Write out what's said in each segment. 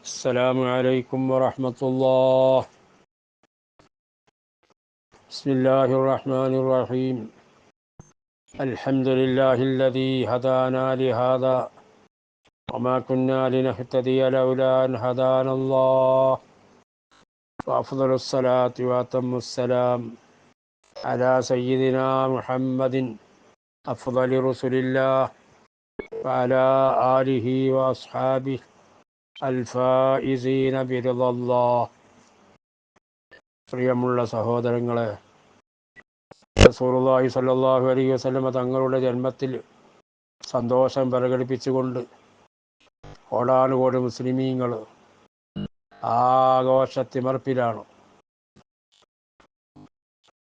السلام عليكم ورحمة الله. بسم الله الرحمن الرحيم. الحمد لله الذي هدانا لهذا وما كنا لنهتدي لولا أن هدانا الله، وأفضل الصلاة وأتم السلام على سيدنا محمد أفضل رسل الله وعلى آله وأصحابه الفائزين برضا الله. പ്രിയമുള്ള സഹോദരങ്ങളെ, റസൂലുള്ളാഹി സ്വല്ലല്ലാഹു അലൈഹി വസല്ലമ തങ്ങളുടെ ജന്മത്തിൽ സന്തോഷം പ്രകടിപ്പിച്ചുകൊണ്ട് കോടാനുകോടി മുസ്ലിമീങ്ങൾ ആഘോഷത്തിമർപ്പിലാണ്.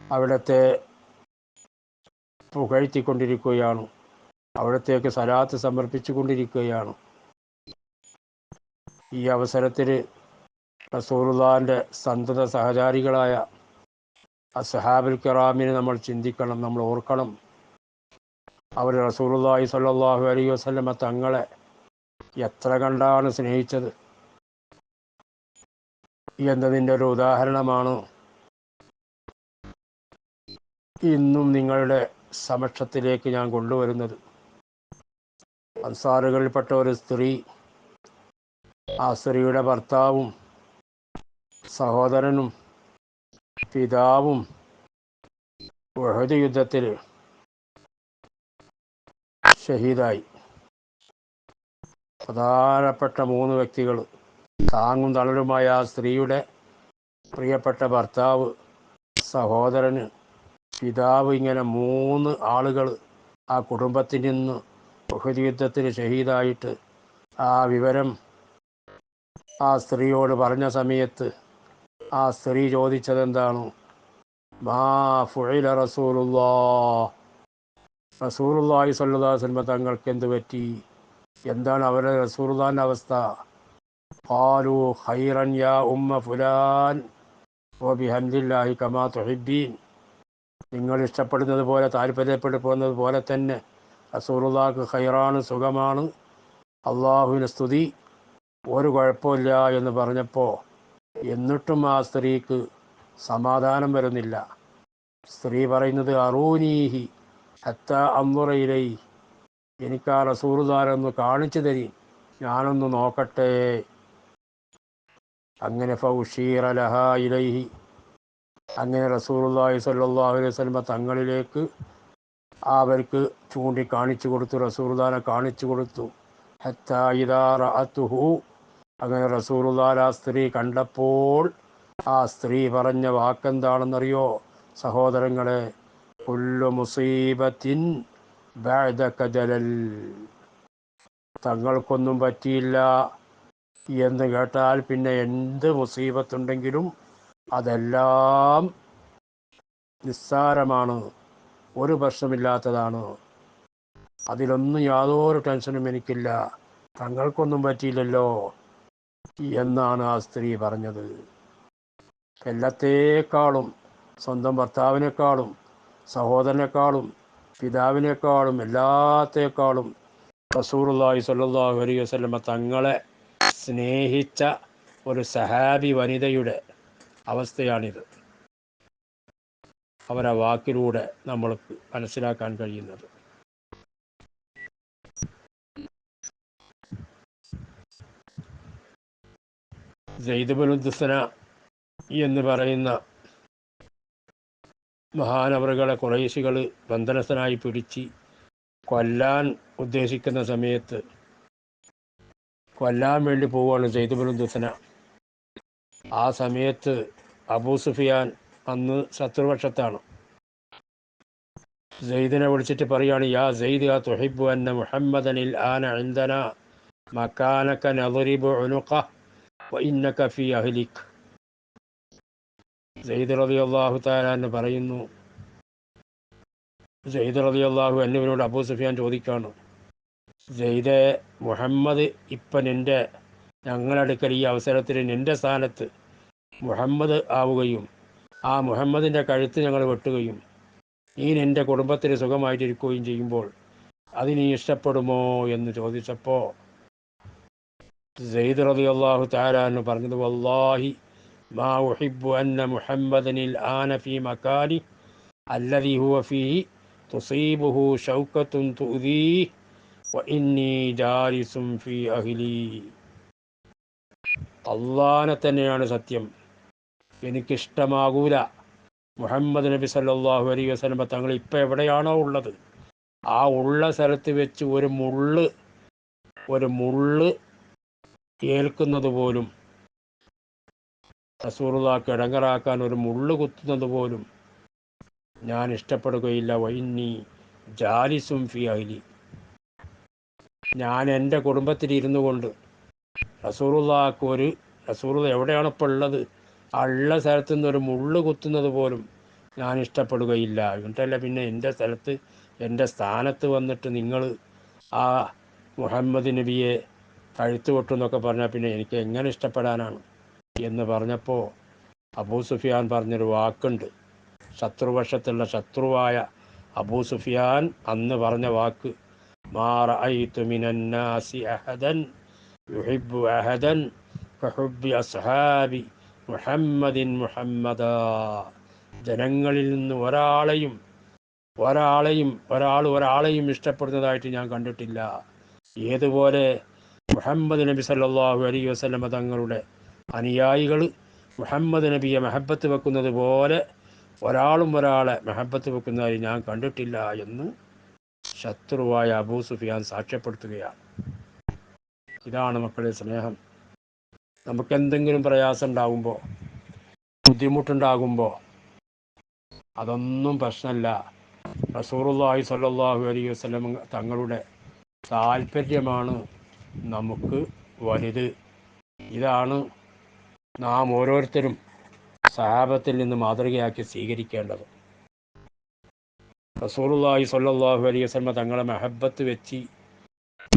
അവിടത്തെ പുകഴ്ത്തിക്കൊണ്ടിരിക്കുകയാണ്, അവിടത്തേക്ക് സലാത്ത് സമർപ്പിച്ചു കൊണ്ടിരിക്കുകയാണ്. ഈ അവസരത്തിൽ റസൂലുള്ളാഹിൻ്റെ സന്തത സഹചാരികളായ അസ്ഹാബുൽ കിറാമിനെ നമ്മൾ ചിന്തിക്കണം, നമ്മൾ ഓർക്കണം. അവർ റസൂലുള്ളാഹി സ്വല്ലല്ലാഹു അലൈഹി വസല്ലമ തങ്ങളെ എത്ര കണ്ടാണ് സ്നേഹിച്ചത് എന്നതിൻ്റെ ഒരു ഉദാഹരണമാണ് ഇന്നും നിങ്ങളുടെ സമക്ഷത്തിലേക്ക് ഞാൻ കൊണ്ടുവരുന്നത്. അൻസാറുകളിൽപ്പെട്ട ഒരു സ്ത്രീ, ആ സ്ത്രീയുടെ ഭർത്താവും സഹോദരനും പിതാവും ഉഹദ് യുദ്ധത്തിൽ ഷഹീദായി. പ്രധാനപ്പെട്ട 3 വ്യക്തികൾ, താങ്ങും തണലുമായ ആ സ്ത്രീയുടെ പ്രിയപ്പെട്ട ഭർത്താവ്, സഹോദരന്, പിതാവ്, ഇങ്ങനെ 3 ആളുകൾ ആ കുടുംബത്തിൽ നിന്ന് ഉഹദ് യുദ്ധത്തിൽ ഷഹീദായിട്ട് ആ വിവരം ആ സ്ത്രീയോട് പറഞ്ഞ സമയത്ത് ആ സ്ത്രീ ചോദിച്ചതെന്താണ്? മാ ഫുഇല റസൂലുള്ളാഹി സ്വല്ലല്ലാഹു അലൈഹി വസല്ലം തങ്ങൾക്ക് എന്ത് പറ്റി? എന്താണ് അവരുടെ റസൂലുള്ളാഹിൻ്റെ അവസ്ഥ? ഖാലൂ ഖൈറൻ യാ ഉമ്മ ഫുലാൻ വബിഹംദില്ലാഹി കമാ തുഹിബ്ബീൻ. നിങ്ങൾ ഇഷ്ടപ്പെടുന്നത് പോലെ, താല്പര്യപ്പെടുന്നത് പോലെ തന്നെ റസൂലുള്ളാഹിക്ക് ഖൈറാണ്, സുഖമാണ്, അള്ളാഹുവിന് സ്തുതി, ഒരു കുഴപ്പമില്ല എന്ന് പറഞ്ഞപ്പോൾ എന്നിട്ടും ആ സ്ത്രീക്ക് സമാധാനം വരുന്നില്ല. സ്ത്രീ പറയുന്നത് അറൂനീഹി ഹത്താ അൻദുറ ഇലൈഹി, എനിക്ക് ആ റസൂലുള്ളാഹിനെ കാണിച്ചു തരി, ഞാനൊന്ന് നോക്കട്ടെ. അങ്ങനെ ഫൗഷീറ ലഹാ ഇലൈഹി, അങ്ങനെ റസൂലുള്ളാഹി സ്വല്ലല്ലാഹു അലൈഹി വസല്ലം തങ്ങളിലേക്ക് അവർക്ക് ചൂണ്ടിക്കാണിച്ചു കൊടുത്തു, റസൂലുള്ളാഹിനെ കാണിച്ചു കൊടുത്തു. ഹത്താ ഇദാ റഅതുഹു, അങ്ങനെ റസൂലുള്ളാഹി ആ സ്ത്രീ കണ്ടപ്പോൾ ആ സ്ത്രീ പറഞ്ഞ വാക്കെന്താണെന്നറിയോ സഹോദരങ്ങളെ? കുല്ലു മുസീബത്തിൻ ബഅദക ജലൽ, തങ്ങൾക്കൊന്നും പറ്റിയില്ല എന്ന് കേട്ടാൽ പിന്നെ എന്ത് മുസീബത്തുണ്ടെങ്കിലും അതെല്ലാം നിസ്സാരമാണ്, ഒരു പ്രശ്നമില്ലാത്തതാണ്, അതിലൊന്നും യാതൊരു ടെൻഷനും എനിക്കില്ല, തങ്ങൾക്കൊന്നും പറ്റിയില്ലല്ലോ എന്നാണ് ആ സ്ത്രീ പറഞ്ഞത്. എല്ലാത്തേക്കാളും, സ്വന്തം ഭർത്താവിനേക്കാളും സഹോദരനേക്കാളും പിതാവിനേക്കാളും എല്ലാത്തേക്കാളും റസൂലുള്ളാഹി സ്വല്ലല്ലാഹു അലൈഹി വസല്ലം തങ്ങളെ സ്നേഹിച്ച ഒരു സഹാബി വനിതയുടെ അവസ്ഥയാണിത്. അവരെ വാക്കിലൂടെ നമ്മൾക്ക് മനസ്സിലാക്കാൻ കഴിയുന്നത്. സെയ്ദ് ഇബ്നു ദുസ്ന എന്ന് പറയുന്ന മഹാനവറുകളെ ഖുറൈശികൾ ബന്ധനസ്ഥനായി പിടിച്ച് കൊല്ലാൻ ഉദ്ദേശിക്കുന്ന സമയത്ത്, കൊല്ലാൻ വേണ്ടി പോവുകയാണ് സെയ്ദ് ഇബ്നു ദുസ്ന. ആ സമയത്ത് അബൂ സുഫിയാൻ അന്ന് ശത്രുപക്ഷത്താണ്. സെയ്ദിനെ വിളിച്ചിട്ട് പറയാണ്, യാ സെയ്ദ് യാ തുഹിബ്ബു അന്ന മുഹമ്മദനിൽ ആന ഇൻദനാ മകാനക നദ്രിബു ഉനുഖഹ് വഇന്നക ഫീ അഹ്ലിക്. സെയ്ദ് റളിയല്ലാഹു തആല എന്ന് പറയുന്നു, സെയ്ദ് റളിയല്ലാഹു അൻഹുവിനോട് അബൂ സുഫിയാൻ ചോദിക്കാണ്, സെയ്ദേ, മുഹമ്മദ് ഇപ്പം ഞങ്ങളടുക്കൽ ഈ അവസരത്തിൽ നിൻ്റെ സ്ഥാനത്ത് മുഹമ്മദ് ആവുകയും ആ മുഹമ്മദിൻ്റെ കഴുത്ത് ഞങ്ങൾ വെട്ടുകയും നീ നിൻ്റെ കുടുംബത്തിൽ സുഖമായിട്ടിരിക്കുകയും ചെയ്യുമ്പോൾ അത് നീ ഇഷ്ടപ്പെടുമോ എന്ന് ചോദിച്ചപ്പോൾ സെയ്ദ് റളിയല്ലാഹു തആല അൻഹു പറഞ്ഞത്, വല്ലാഹി മാ ഉഹിബ്ബു അന്ന മുഹമ്മദനിൽ ആന ഫീ മകാനി അല്ലദീ ഹുവ ഫീഹി തുസീബുഹു ഷൗക്കത്തുൻ തുഅ്ദീഹി വ ഇന്നി ജാലിസുൻ ഫീ അഹ്ലി. അള്ളാനെ തന്നെയാണ് സത്യം, എനിക്കിഷ്ടമാകൂല മുഹമ്മദ് നബി സല്ലല്ലാഹു അലൈഹി വസല്ലം തങ്ങൾ ഇപ്പം എവിടെയാണോ ഉള്ളത് ആ ഉള്ള സ്ഥലത്ത് വെച്ച് ഒരു മുള്ള് ഏൽക്കുന്നത് പോലും, റസൂലുള്ളാഹിക്ക് ഇടങ്ങറാക്കാൻ ഒരു മുള്ള് കുത്തുന്നത് പോലും ഞാൻ ഇഷ്ടപ്പെടുകയില്ല. വൈന്നി ജാലിസും ഫി അഹ്ലി, ഞാൻ എൻ്റെ കുടുംബത്തിൽ ഇരുന്നു കൊണ്ട് റസൂലുള്ള എവിടെയാണ് ഇപ്പോൾ ഉള്ളത് ആ ഉള്ള സ്ഥലത്തു നിന്നൊരു മുള്ള് കുത്തുന്നത് പോലും ഞാൻ ഇഷ്ടപ്പെടുകയില്ല. എന്നിട്ടല്ല പിന്നെ എൻ്റെ സ്ഥലത്ത് എൻ്റെ സ്ഥാനത്ത് വന്നിട്ട് നിങ്ങൾ ആ മുഹമ്മദ് നബിയെ കഴുത്ത് വെട്ടുന്നൊക്കെ പറഞ്ഞാൽ പിന്നെ എനിക്ക് എങ്ങനെ ഇഷ്ടപ്പെടാനാണ് എന്ന് പറഞ്ഞപ്പോൾ അബൂ സുഫിയാൻ പറഞ്ഞൊരു വാക്കുണ്ട്. ശത്രുവായ അബൂ സുഫിയാൻ അന്ന് പറഞ്ഞ വാക്ക്, മാ റഅയ്തു മിനന്നാസി അഹദൻ യുഹിബ്ബു അഹദൻ കഹുബ്ബി അസ്ഹാബി മുഹമ്മദിൻ മുഹമ്മദാ. ജനങ്ങളിൽ നിന്ന് ഒരാളെയും ഇഷ്ടപ്പെടുന്നതായിട്ട് ഞാൻ കണ്ടിട്ടില്ല. ഏതുപോലെ മുഹമ്മദ് നബി സല്ലല്ലാഹു അലൈഹി വസല്ലമ തങ്ങളുടെ അനുയായികൾ മുഹമ്മദ് നബിയെ മഹബത്ത് വെക്കുന്നത് പോലെ ഒരാളെ മഹബത്ത് വെക്കുന്നതായി ഞാൻ കണ്ടിട്ടില്ല എന്ന് ശത്രുവായ അബൂ സുഫിയാൻ സാക്ഷ്യപ്പെടുത്തുകയാണ്. ഇതാണ് മക്കളെ സ്നേഹം. നമുക്കെന്തെങ്കിലും പ്രയാസം ഉണ്ടാകുമ്പോൾ, ബുദ്ധിമുട്ടുണ്ടാകുമ്പോൾ അതൊന്നും പ്രശ്നമല്ല. റസൂലുള്ളാഹി സ്വല്ലല്ലാഹു അലൈഹി വസല്ലം തങ്ങളുടെ താല്പര്യമാണ് നമുക്ക് വലുത്. ഇതാണ് നാം ഓരോരുത്തരും സഹാബത്തിൽ നിന്ന് മാതൃകയാക്കി സ്വീകരിക്കേണ്ടത്. റസൂലുള്ളാഹി സ്വല്ലല്ലാഹു അലൈഹി വസല്ലം തങ്ങളെ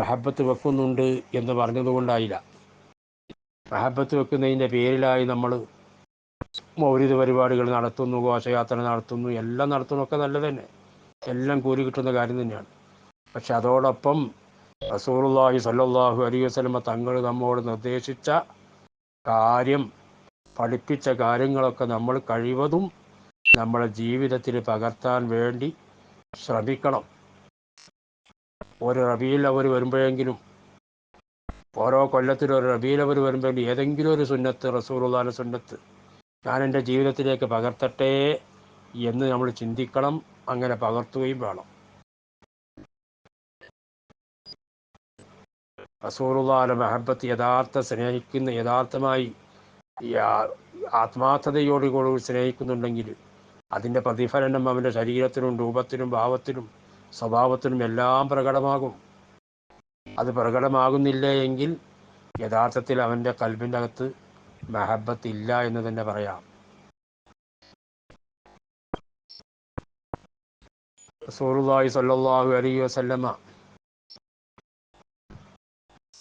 മഹബത്ത് വെക്കുന്നുണ്ട് എന്ന് പറഞ്ഞതുകൊണ്ടായില്ല. മഹബത്ത് വെക്കുന്നതിൻ്റെ പേരിലായി നമ്മൾ മൗലിദ് പരിപാടികൾ നടത്തുന്നു, ഘോഷയാത്ര നടത്തുന്നു, എല്ലാം നടത്തുന്നതൊക്കെ നല്ലത് തന്നെ, എല്ലാം കൂലി കിട്ടുന്ന കാര്യം തന്നെയാണ്. പക്ഷെ അതോടൊപ്പം റസൂലുള്ളാഹി സ്വല്ലല്ലാഹു അലൈഹി വസല്ലം തങ്ങൾ നമ്മോട് നിർദ്ദേശിച്ച കാര്യം, പഠിപ്പിച്ച കാര്യങ്ങളൊക്കെ നമ്മൾ കഴിവതും നമ്മുടെ ജീവിതത്തിൽ പകർത്താൻ വേണ്ടി ശ്രമിക്കണം. ഒരു റബീഉൽ അവ്വൽ വരുമ്പോഴെങ്കിലും, ഓരോ കൊല്ലത്തിലും ഒരു റബീഉൽ അവ്വൽ വരുമ്പോഴെങ്കിലും ഏതെങ്കിലും ഒരു സുന്നത്ത്, റസൂലുള്ളാഹിയുടെ സുന്നത്ത് ഞാൻ എൻ്റെ ജീവിതത്തിലേക്ക് പകർത്തട്ടെ എന്ന് നമ്മൾ ചിന്തിക്കണം. അങ്ങനെ പകർത്തുകയും വേണം. റസൂലുള്ളാഹിയുടെ മഹബത്ത് യഥാർത്ഥമായി ആത്മാർത്ഥതയോടുകൂടി സ്നേഹിക്കുന്നുണ്ടെങ്കിൽ അതിൻ്റെ പ്രതിഫലനം അവൻ്റെ ശരീരത്തിനും രൂപത്തിനും ഭാവത്തിനും സ്വഭാവത്തിനും എല്ലാം പ്രകടമാകും. അത് പ്രകടമാകുന്നില്ല എങ്കിൽ യഥാർത്ഥത്തിൽ അവൻ്റെ ഖൽബിൻ്റെ അകത്ത് മഹബത്ത് ഇല്ല എന്ന് തന്നെ പറയാം. റസൂലുള്ളാഹി സ്വല്ലല്ലാഹു അലൈഹി വസല്ലമ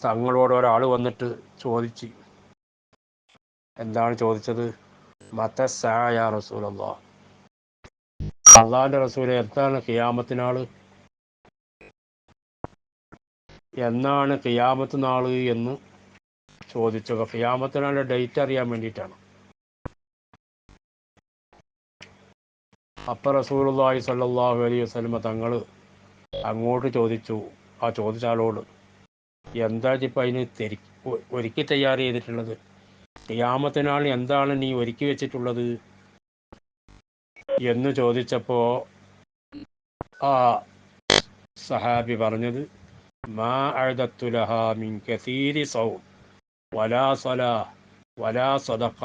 തങ്ങളോട് ഒരാൾ വന്നിട്ട് ചോദിച്ചു. എന്താണ് ചോദിച്ചത്? മതസ്സാ യാ റസൂലല്ലാഹ്, അള്ളാഹിൻ്റെ റസൂലെ എന്താണ് ഖിയാമത്ത് നാൾ എന്ന് ചോദിച്ചു. ഖിയാമത്ത് നാളിൻ്റെ ഡേറ്റ് അറിയാൻ വേണ്ടിയിട്ടാണ്. അപ്പം റസൂലുള്ളാഹി സ്വല്ലല്ലാഹു അലൈഹി വസല്ലമ തങ്ങൾ അങ്ങോട്ട് ചോദിച്ചു, ആ ചോദിച്ച ആളോട്, എന്താ ഇപ്പം അതിന് ഒരുക്കി തയ്യാർ ചെയ്തിട്ടുള്ളത്? ഖിയാമത്ത് നാൾ എന്താണ് നീ ഒരുക്കി വെച്ചിട്ടുള്ളത് എന്ന് ചോദിച്ചപ്പോൾ ആ സഹാബി പറഞ്ഞത്, മാ അഅദത്തു ലഹാ മിൻ കസീരി സൗം വലാ സലാ വലാ സദഖ.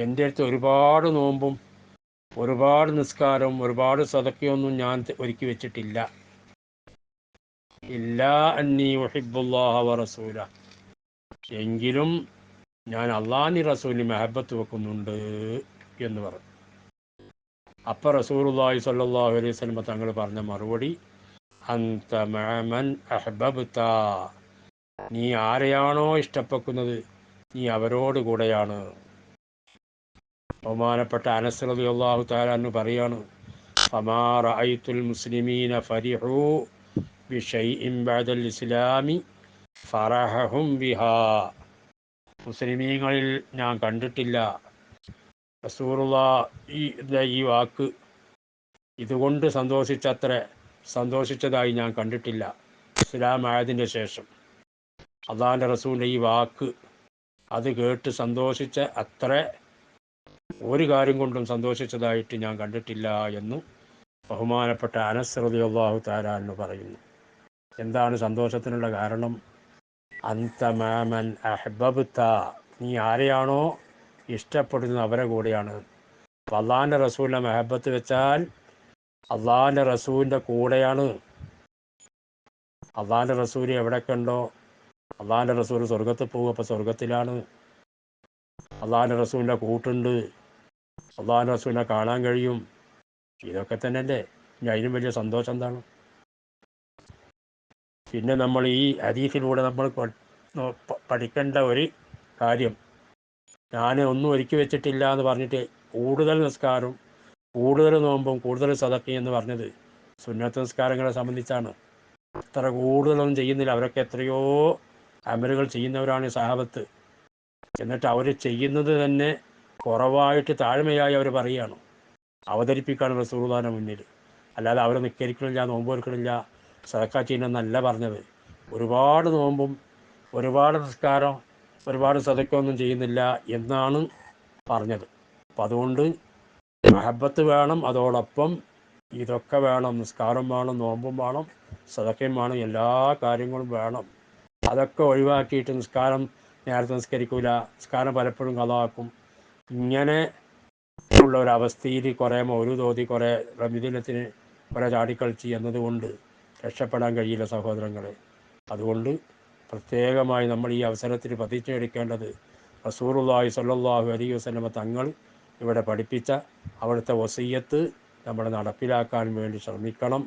എൻ്റെ അടുത്ത് ഒരുപാട് നോമ്പും ഒരുപാട് നിസ്കാരവും ഒരുപാട് സദഖയൊന്നും ഞാൻ ഒരുക്കി വെച്ചിട്ടില്ല. ഇല്ലാ അന്നീ ഉഹിബ്ബുല്ലാഹ വ റസൂല, എങ്കിലും ഞാൻ അള്ളാഹി റസൂലിന് മഹബത്ത് വെക്കുന്നുണ്ട് എന്ന് പറഞ്ഞു. അപ്പം റസൂലുള്ളാഹി സ്വല്ലല്ലാഹു അലൈഹി വസല്ലം തങ്ങൾ പറഞ്ഞ മറുപടി, അൻത മഅമൻ അഹ്ബബ്ത, നീ ആരെയാണോ ഇഷ്ടപ്പെടുന്നത് നീ അവരോട് കൂടെയാണ്. ബഹുമാനപ്പെട്ട അനസ് റളിയല്ലാഹു തആല അൻഹു പറയാണ്, ഫമാ റഅയ്തുൽ മുസ്ലിമീന ഫരിഹു ബിശൈഇൻ ബഅദൽ ഇസ്ലാമി ഫറഹഹും ബിഹാ, മുസ്ലിമീങ്ങളിൽ ഞാൻ കണ്ടിട്ടില്ല റസൂലുള്ളാഹിയുടെ ഈ വാക്ക് ഇതുകൊണ്ട് സന്തോഷിച്ചതായി ഞാൻ കണ്ടിട്ടില്ല. ഇസ്ലാം ആയതിൻ്റെ ശേഷം അള്ളാഹിൻ്റെ റസൂലിൻ്റെ ഈ വാക്ക് അത് കേട്ട് സന്തോഷിച്ച അത്ര ഒരു കാര്യം കൊണ്ടും സന്തോഷിച്ചതായിട്ട് ഞാൻ കണ്ടിട്ടില്ല എന്ന് ബഹുമാനപ്പെട്ട അനസ് റളിയല്ലാഹു തആല അൻഹു പറയുന്നു. എന്താണ് സന്തോഷത്തിനുള്ള കാരണം? അൻത മാമൻ അഹ്ബബ്ത, നീ ആരെയാണോ ഇഷ്ടപ്പെടുന്നത് അവരെ കൂടെയാണ്. അള്ളാഹിൻ്റെ റസൂലിനെ മെഹബത്ത് വെച്ചാൽ അള്ളാഹിൻ്റെ റസൂലിൻ്റെ കൂടെയാണ്. അള്ളാഹിൻ്റെ റസൂൽ എവിടെയൊക്കെ ഉണ്ടോ, അള്ളാഹിൻ്റെ റസൂൽ സ്വർഗത്തിൽ പോകും, അപ്പോൾ സ്വർഗത്തിലാണ്. അള്ളാഹിൻ്റെ റസൂലിൻ്റെ കൂട്ടുണ്ട്, അള്ളാഹിൻ്റെ റസൂലിനെ കാണാൻ കഴിയും. ഇതൊക്കെ തന്നെയല്ലേ. ഇനി അതിനും വലിയ സന്തോഷം എന്താണ്? പിന്നെ നമ്മൾ ഈ ഹദീസിലൂടെ നമ്മൾ പഠിക്കേണ്ട ഒരു കാര്യം, ഞാൻ ഒന്നും ഒരുക്കി വെച്ചിട്ടില്ല എന്ന് പറഞ്ഞിട്ട് കൂടുതൽ നിസ്കാരം, കൂടുതൽ നോമ്പും, കൂടുതൽ സദഖയും എന്ന് പറഞ്ഞത് സുന്നത്ത് നിസ്കാരങ്ങളെ സംബന്ധിച്ചാണ്. അത്ര കൂടുതലൊന്നും ചെയ്യുന്നില്ല. അവരൊക്കെ എത്രയോ അമലുകൾ ചെയ്യുന്നവരാണ് ഈ സഹാബത്ത്. എന്നിട്ട് അവർ ചെയ്യുന്നത് തന്നെ കുറവായിട്ട് താഴ്മയായി അവർ പറയുകയാണ്, അവതരിപ്പിക്കുകയാണ് റസൂലുള്ളാഹിന്റെ മുന്നിൽ. അല്ലാതെ അവർ നിസ്കരിക്കണില്ല, നോമ്പ് എടുക്കണില്ല, സദഖ ചെയ്യുന്നതെന്നല്ല പറഞ്ഞത്. ഒരുപാട് നോമ്പും ഒരുപാട് നിസ്കാരം ഒരുപാട് സദഖയൊന്നും ചെയ്യുന്നില്ല എന്നാണ് പറഞ്ഞത്. അപ്പം അതുകൊണ്ട് മഹബത്ത് വേണം, അതോടൊപ്പം ഇതൊക്കെ വേണം. നിസ്കാരം വേണം, നോമ്പും വേണം, സദഖയും വേണം, എല്ലാ കാര്യങ്ങളും വേണം. അതൊക്കെ ഒഴിവാക്കിയിട്ട് നിസ്കാരം നേരത്തെ നിസ്കരിക്കില്ല, നിസ്കാരം പലപ്പോഴും ഖളാക്കും, ഇങ്ങനെ ഉള്ള ഒരവസ്ഥയിൽ കുറേ മൗലൂദ് ഓതി, കുറേ റമദീനത്തിന് കുറേ ചാടിക്കളിച്ച് എന്നതുകൊണ്ട് രക്ഷപ്പെടാൻ കഴിയില്ല സഹോദരങ്ങളെ. അതുകൊണ്ട് പ്രത്യേകമായി നമ്മൾ ഈ അവസരത്തിൽ പ്രതിജ്ഞ എടുക്കേണ്ടത് റസൂലുള്ളാഹി സ്വല്ലല്ലാഹു അലൈഹി വസല്ലമ തങ്ങൾ ഇവിടെ പഠിപ്പിച്ച അവിടുത്തെ വസിയ്യത്ത് നമ്മൾ നടപ്പിലാക്കാൻ വേണ്ടി ശ്രമിക്കണം.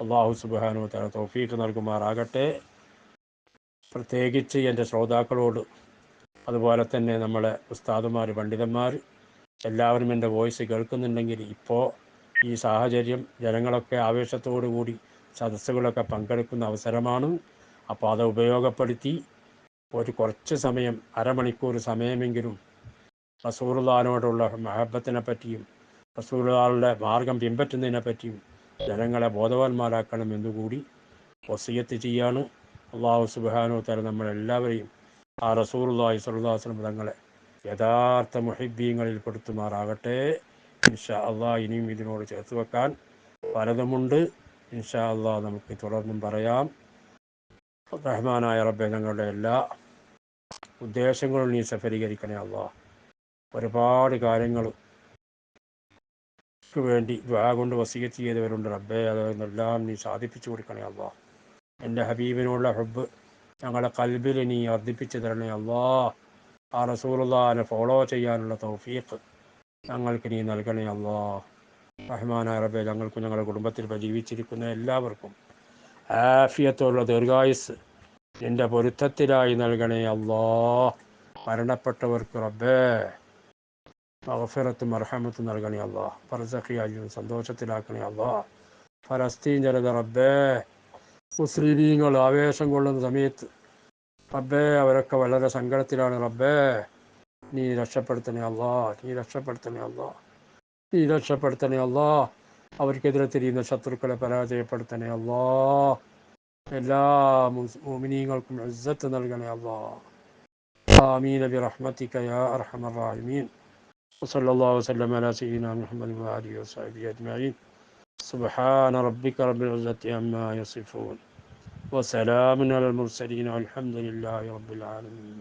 അല്ലാഹു സുബ്ഹാനഹു വ തആല തൗഫീഖ് നൽകുമാറാകട്ടെ. പ്രത്യേകിച്ച് എൻ്റെ ശ്രോതാക്കളോട്, അതുപോലെ തന്നെ നമ്മളെ ഉസ്താദുമാർ, പണ്ഡിതന്മാർ എല്ലാവരും എൻ്റെ വോയിസ് കേൾക്കുന്നുണ്ടെങ്കിൽ, ഇപ്പോൾ ഈ സാഹചര്യം ജനങ്ങളൊക്കെ ആവേശത്തോടു കൂടി സദസ്സുകളൊക്കെ പങ്കെടുക്കുന്ന അവസരമാണ്. അപ്പോൾ അത് ഉപയോഗപ്പെടുത്തി ഒരു കുറച്ച് സമയം, അരമണിക്കൂർ സമയമെങ്കിലും റസൂലുള്ളാഹിനോടുള്ള മഹബത്തിനെ പറ്റിയും റസൂലുള്ളാഹിയുടെ മാർഗം പിൻപറ്റുന്നതിനെ പറ്റിയും ജനങ്ങളെ ബോധവാന്മാരാക്കണം എന്നുകൂടി വസിയത്ത് ചെയ്യാണ്. അല്ലാഹു സുബ്ഹാനഹു വ തആല നമ്മളെല്ലാവരെയും ആ റസൂലുള്ളാഹി സ്വല്ലല്ലാഹു അലൈഹി വസല്ലം തങ്ങളെ യഥാർത്ഥ മുഹിബ്ബീങ്ങളിൽ പെടുത്തുമാറാകട്ടെ. ഇൻഷാ അള്ളാഹ് ഇനിയും ഇതിനോട് ചേർത്ത് വെക്കാൻ പലതുമുണ്ട്. ഇൻഷാ അള്ളാഹ് നമുക്ക് തുടർന്നും പറയാം. റഹ്മാനായ റബ്ബേ, ഞങ്ങളുടെ എല്ലാ ഉദ്ദേശങ്ങളും നീ സഫലീകരിക്കണേ അള്ളാഹ്. ഒരുപാട് കാര്യങ്ങൾക്ക് വേണ്ടി ദുആ കൊണ്ട് വസിയത്ത് ചെയ്തവരുണ്ട് റബ്ബേ, അതെല്ലാം നീ സാധിപ്പിച്ചു കൊടുക്കണേ അള്ളാഹ്. എൻ്റെ ഹബീബിനുള്ള ഹുബ്ബ് ഞങ്ങളുടെ കൽബിൽ നീ വർദ്ധിപ്പിച്ചു തരണേ അള്ളാഹ്. ആ റസൂലുള്ളാഹിനെ ഫോളോ ചെയ്യാനുള്ള തൗഫീഖ് ഞങ്ങൾക്ക് നീ നൽകണേ അള്ളാഹ്. റഹ്മാനായ റബ്ബേ, ഞങ്ങൾക്കും ഞങ്ങളുടെ കുടുംബത്തിൽ ജീവിച്ചിരിക്കുന്ന എല്ലാവർക്കും ആഫിയത്തുള്ള ദീർഘായുസ് നിൻ്റെ പൊരുത്തത്തിലായി നൽകണേ അള്ളാഹ്. മരണപ്പെട്ടവർക്ക് റബ്ബേ മഗ്ഫിറത്തും മർഹമത്തും നൽകണേ അള്ളാഹ്. ബർസഖിയായി സന്തോഷത്തിലാക്കണേ അള്ളാഹ്. ഫലസ്തീൻ ജനത റബ്ബേ, മുസ്ലിമീങ്ങൾ ആവേശം കൊള്ളുന്ന സമയത്ത് റബ്ബേ അവരൊക്കെ വളരെ സങ്കടത്തിലാണ് റബ്ബേ. നീ രക്ഷപ്പെടുത്തണേ അള്ളാഹ്, നീ രക്ഷപ്പെടുത്തണേ അള്ളാഹ്, നീ രക്ഷപ്പെടുത്തണേ അള്ളാഹ്. അവർക്കെതിരെ തിരിയുന്ന ശത്രുക്കളെ പരാജയപ്പെടുത്തണേ അള്ളാഹ്. എല്ലാ മുഅ്മിനീങ്ങൾക്കും ഇസ്സത്ത് നൽകണേ അള്ളാഹ്. ആമീൻ ബിറഹ്മതിക യാ അർഹമർ റഹീമീൻ. വസല്ലല്ലാഹു വസല്ലം അലാ സയ്യിദിനാ മുഹമ്മദ് വആലിഹി വസഹ്ബിഹി അജ്മഈൻ. സുബ്ഹാന റബ്ബിക റബ്ബിൽ ഇസ്സത്തി അമ്മാ യസിഫൂൻ വസലാമുൻ അലൽ മുർസലീൻ വൽഹംദുലില്ലാഹി റബ്ബിൽ ആലമീൻ.